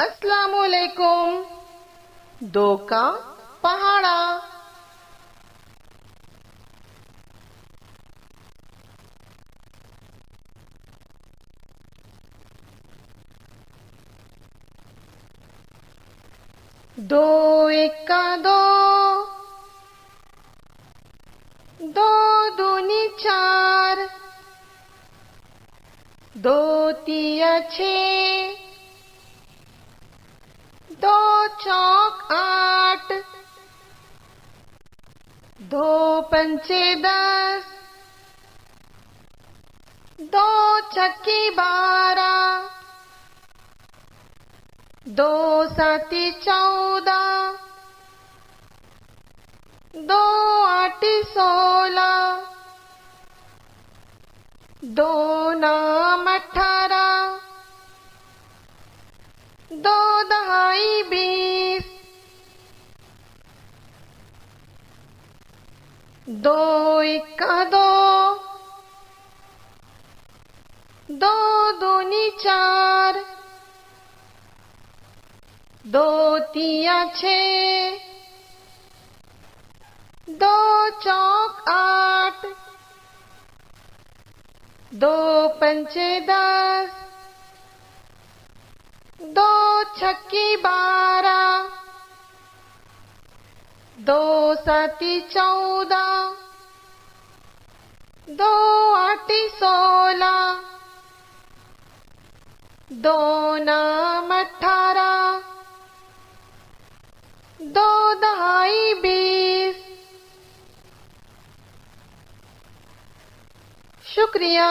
अस्सलामुअलैकुम। दो का पहाड़ा। दो एक का दो, दो दूनी चार, दो तिया छः, दो चौक आठ, दो पंचे 10, दो छक्की 12, दो साती 14, दो आठी 16, दो नाम 18, दो दहाई 20, दो इक्का दो, दो दूनी चार, दो तिया छः, दो चौक 8, दो पंचे 10, दो छक्की 12, दो साती 14, दो आठी 16, दो नाम 18, दो दहाई 20। शुक्रिया।